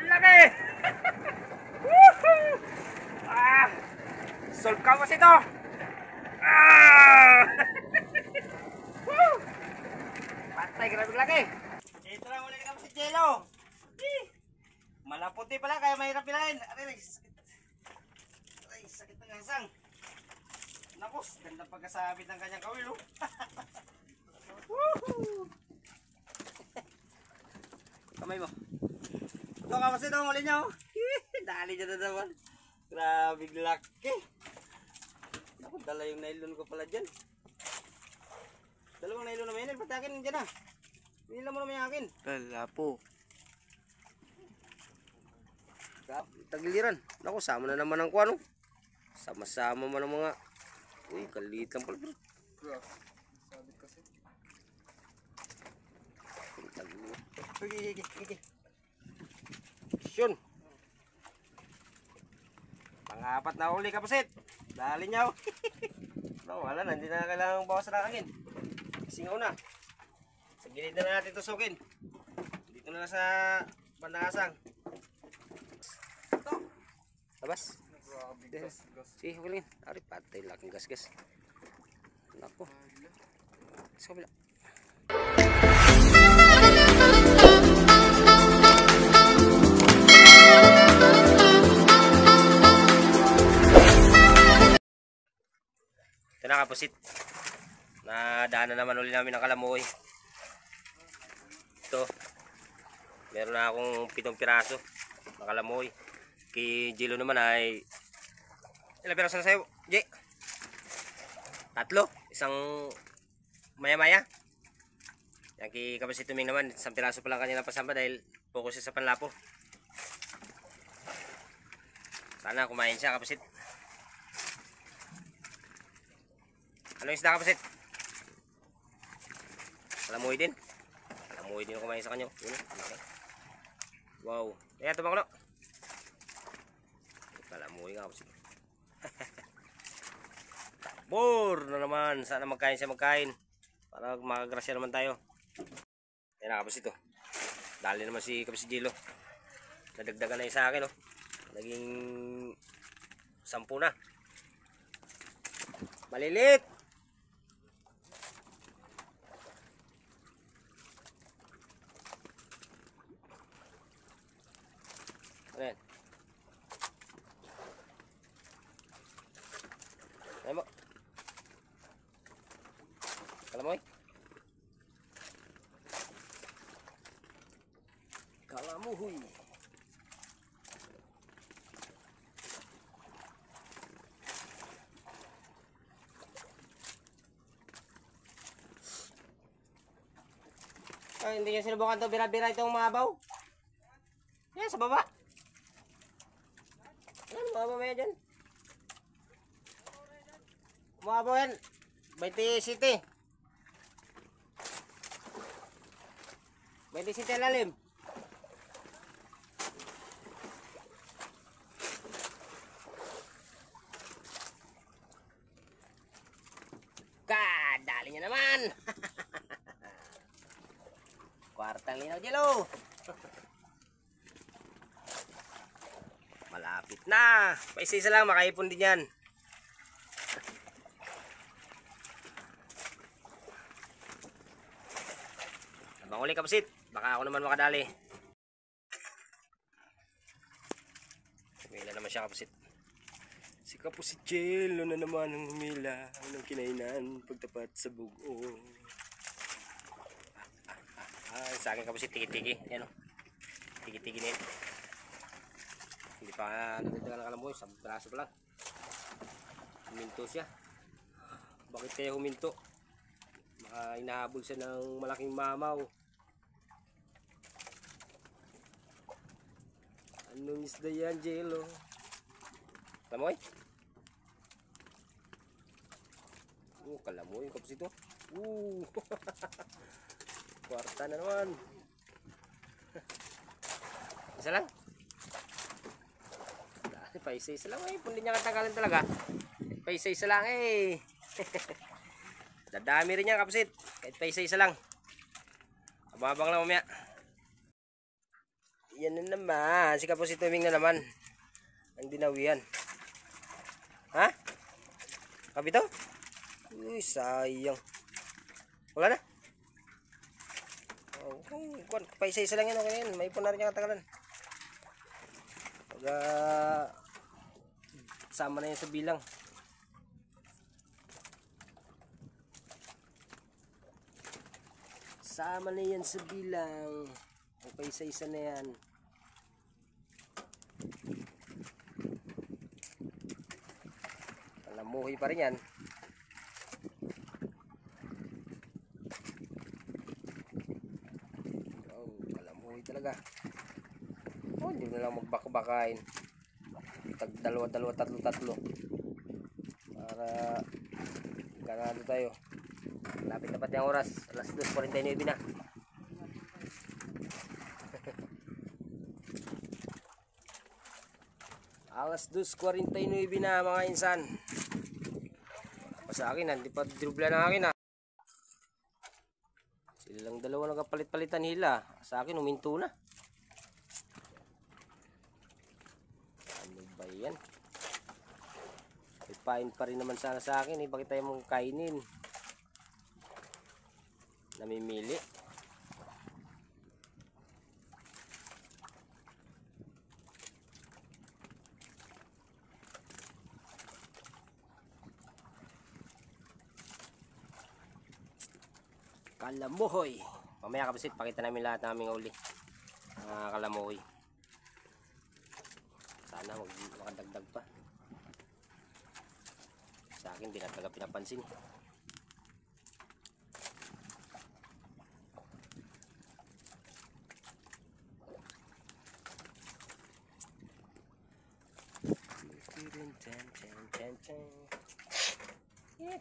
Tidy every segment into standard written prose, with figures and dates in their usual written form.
Laki! Woohoo! Solve ka mas ito! Woo! Patay, grabe laki! Ito lang ulit kami si Jello. Malaputi pala, kaya mahirap pilahin. Aray, sakit. Aray, sakit ng hasang. Nakos, ganda pagkasabit ng kanyang kawil, oh. Woohoo! Kamay mo. Ito ka mas ito, muli niya, oh. Dali niya na naman. Grabe laki. Ako, dala yung nylon ko pala dyan. Dalawang nylon naman yan, pati akin dyan, ah. Pinila mo naman yung akin. Wala po. Tagiliran. Naku, sama na naman ang kuano. Sama-sama mo ng mga... Uy, kalit lang pala. Sabi kasi. Sige. Yun. Pang-apat na uli, kapasit. Dali niya. No, wala na. Hindi na kailangang bawas na angin. Singaw na. Sa gilid na natin tusukin. Dito na sa bandang Labas. Sige, hukulin. Ari, patay laking gas-gas. Nako. Sa kabila. Ito na kapusit. Nadaanan naman ulit namin ng kalamoy. Ito. Meron na akong 7 piraso ng kalamoy. Kay Jello naman ay ilang piraso na sa'yo, J? 3, isang maya-maya. Yan kay Kapasit Tuming naman, 1 piraso pa lang kanya napasamba dahil focus sa panlapo. Sana kumain siya, Kapasit. Ano yung isda, Kapasit? Kalamoy din. Kalamoy din kumain sa kanya. Wow. Ayan, tumang ko na. Kalamoy nga Kapasit. Takbor na naman. Sana magkain siya magkain. Para makagrasya naman tayo. Ayan na Kapasit, oh. Dali naman si Kapasit Jello. Nadagdagan na yung sa akin, oh. Naging 10 na. Malilit. Ayan. Ayan mo. Kalamoy. Kalamuhoy. Ay, hindi niya sinubukan to. Bira-bira itong mabaw. Yan, sa baba. Yan, mabaw mo yan dyan. Mabaw yan. 27. 27 lalim. Dali niya naman. Kwartang linaw, Jello. Malapit na. Paisa-isa lang, makaipon din yan. Abang uli Kapasit. Baka ako naman makadali. Humila naman siya Kapasit. Si Kapasit Jello na naman ang humila ng kinainan pagtapat sa bugo. Sa akin Kapasit, tiki-tiki. Yan o. Tiki-tiki na yun. Hindi pa natagdagan ng kalamoy. 1 piraso pa lang. Huminto siya. Bakit kaya huminto? Baka inahabol siya ng malaking mamaw. Anong isda yan, Jello? Kalamoy? Kalamoy. Kapasit ito. Kwarta na naman. Isa lang. Paisa-isa lang eh. Kung hindi niya katanggalan talaga. Paisa-isa lang eh. Dadami rin yan Kapasit. Kahit paisa-isa lang. Abang-abang lang mamaya. Yan na naman. Si Kapos Tuming na naman. Ang dinawihan. Ha? Kabito? Uy, sayang. Wala na. Oh, pa isa-isa lang yan. Okay yan. May ipon na rin yung katagalan. Pag sama na yan sa bilang. Sama na yan sa bilang. Okay, isa-isa na yan. Kalamuhi pa rin yan. Oh, kalamuhi talaga. Oh, hindi na lang magbakbakain. Tag dalawa, tatlo. Para ganado tayo. Lapit na pati ang oras. Alas 2:49 na. Alas 2:49 na mga insan. Pa sa akin, hindi pa dribla na akin ha. Silang dalawa nagpalit-palitan nila. Sa akin, uminto na. Ano ba yan? Ipain pa rin naman sana sa akin. Bakit tayo mong kainin? Namimili. Kalamuhoy. Mamaya kapasit, pakita namin lahat ng aming uli. Kalamuhoy. Sana makadagdag pa. Sa akin, di na talaga pinapansin.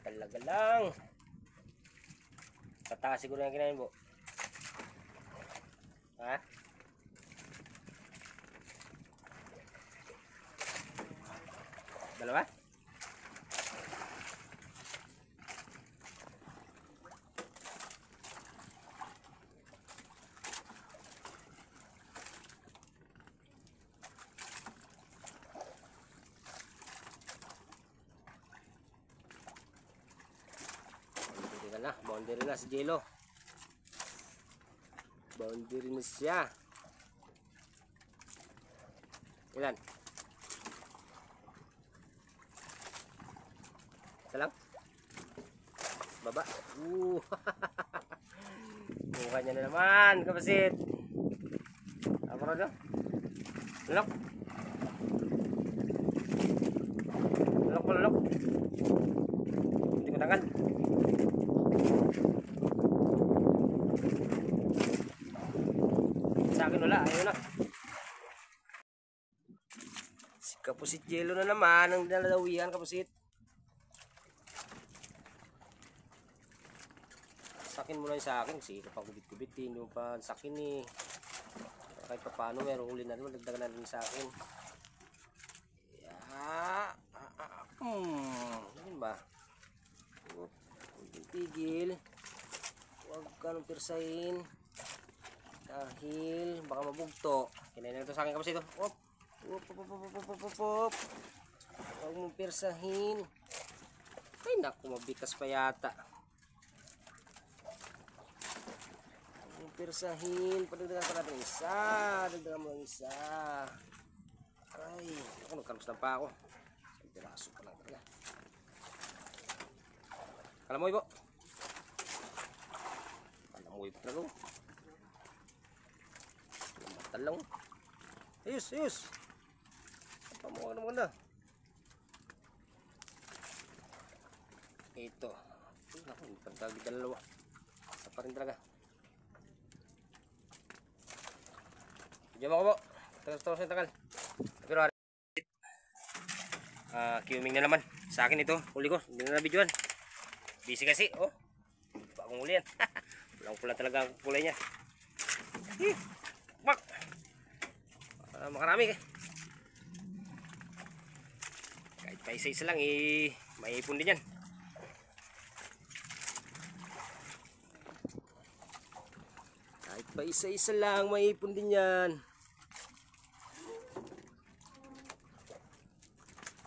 Talaga lang. Pataas siguro yung kinain mo. Ha? Dalawa? Boundary na si Jello. Boundary na siya. Ilan? Isa lang? Baba. Mukha niya na naman, kapasit. Apa rin? Lalok. Lalok. Hindi ko tangan. Sa akin wala, ayun na. Si Kapusit Jello na naman ang dinalawihan, Kapusit. Sakin mo lang sa akin, sige kapag kubit-kubit, hindi mo pa sakin eh. Kahit pa paano, merong huli na rin, magdagdagan na rin sa akin. Ano ba? Tigil. Huwag ka nang pirsahin. Dahil baka mabugto. Kinain na ito sa akin kasi ito. Op. Huwag mong pirsahin. Ay naku, mabikas pa yata. Huwag mong pirsahin. Padagdagan pa natin isa. Dagdagan mo lang isa. Ay, ako nagkarmas lang pa ako. Isang piraso pa lang talaga. Kalamoy po. Kalamoy po talaga. Talong. Ayos. Apa mo ka naman na? Ito. Naku, pagkagit na dalawa. Isa pa rin talaga. Diyan mo ko po. Tagas-tagas yung tagal. Pero kiuming na naman. Sa akin ito. Huli ko. Hindi na nabidyoan. Busy kasi. Oh. Bagong huli yan. Walang pula talaga ang kulay niya. Bak! Makarami eh. Kahit pa isa-isa lang may ipon din yan. Kahit pa isa-isa lang may ipon din yan.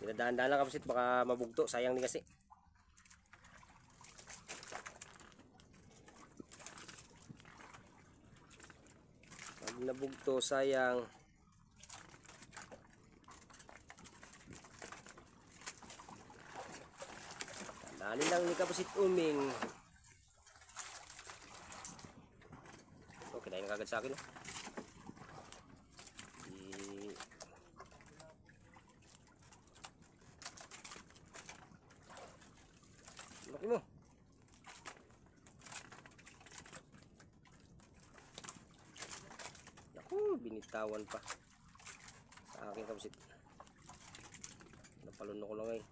Tinadaan-daan lang kapusit, baka mabugto. Sayang din kasi. Pag nabugto, sayang. Tandaanin lang ni kapusit uming. Okay, dahil kagad sa akin. Laki mo. Naku, binitawan pa. Sa akin kapusit. Napalunok ko lang eh.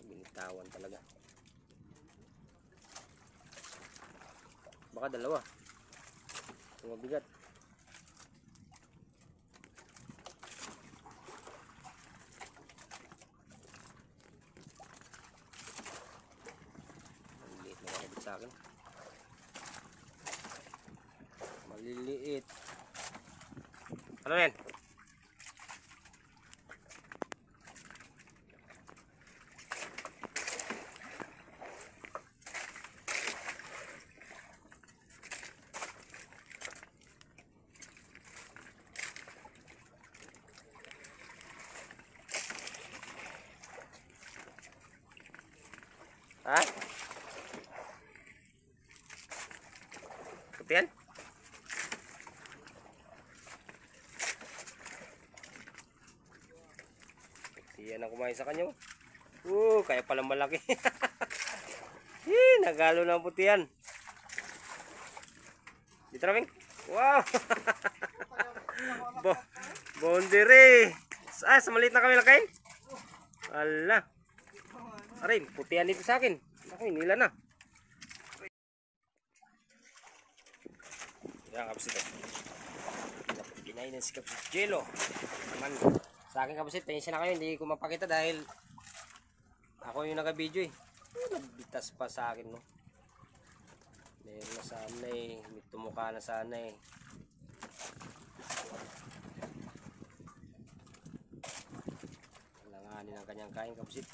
Binitawan talaga. Baka dalawa. Ang mabigat. Maliliit na nakabit sa akin. Maliliit. Ano yan? Ha? Kepian? Yan ang kumain sa kanya. Kaya pala malaki. Nagalo na ang putihan. Dito na, Ming. Wow! Bondere. Sa maliit na kami lakain. Ala. Aray, putihan dito sa akin. Ako, nila na. Yan, kapusit. Kinain na si kapusit Jello. Naman, sa akin kapusit, pensya na kayo. Hindi ko mapakita dahil ako yung naka-video eh. Nagbitas pa sa akin, no. Meron na sana eh. May tumukha na sana eh. Langanin ang kanyang kain kapusit.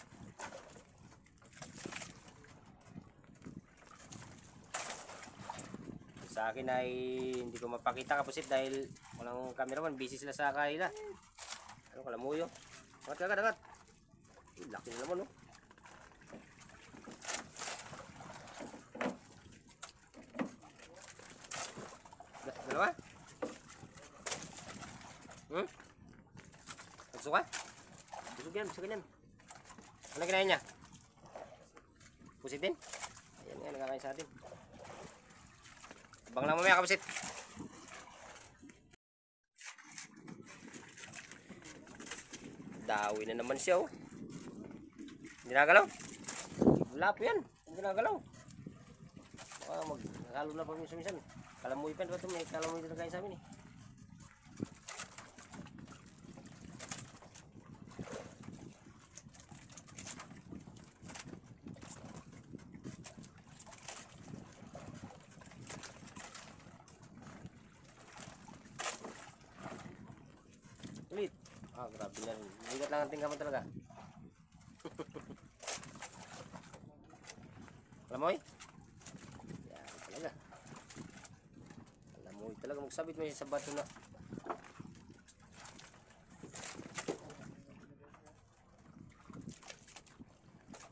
Sa akin ay hindi ko mapakita kapusit dahil walang cameraman, busy sila sa kanila. Ano kalamuyo? Angat. Laki na naman, no. Dalawa? Gusto ka? Busog yan. Ano kinain niya? Pusit din? Ayan nga, nagkakain sa atin. Abang lang mamaya kapusit. Dawi na naman siya, oh. Hindi nagalaw. Wala po yan. Hindi nagalaw. Baka maghalo na pa minsan. Kalamuy pa ito. May kalamuy dito kain sa amin eh. Ulit. Grabe na rin. Bigat lang ang tingkaman talaga. Kalamoy? Yan talaga. Kalamoy talaga. Magsabit mo siya sa bato na.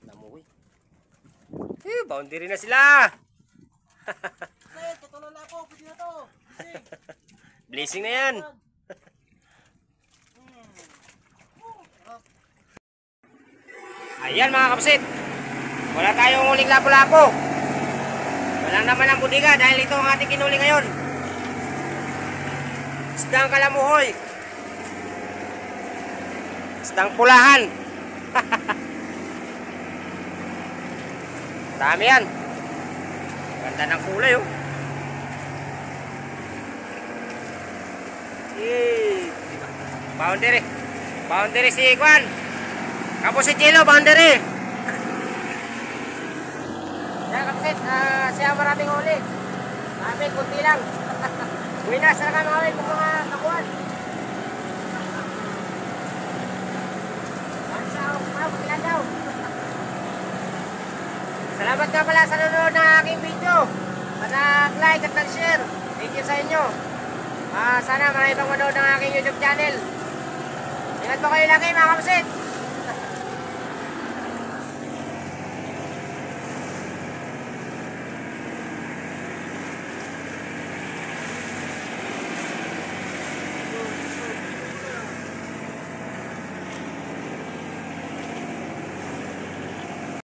Kalamoy. Boundary na sila! Katulad na ako. Pwede na to. Blessing na yan. Ayan mga kapsit, wala tayong huling lapo-lapo. Wala naman ang budiga dahil ito ang ating kinuli ngayon. Isdang kalamuhoy. Isdang pulahan. Dami yan. Ganda ng kulay oh. Boundary si Kwan. Kapusit Jello, boundary. Yan kapusit, siya maraming huli. Kami, kunti lang. Uwi na, sarang mga kawin, mga kakuhan. Salamat nga pala sa nanonood ng aking video. Nag-like at nag-share. Thank you sa inyo. Sana marami pang manood ng aking YouTube channel. Ingat po kayo lagi mga kapatid.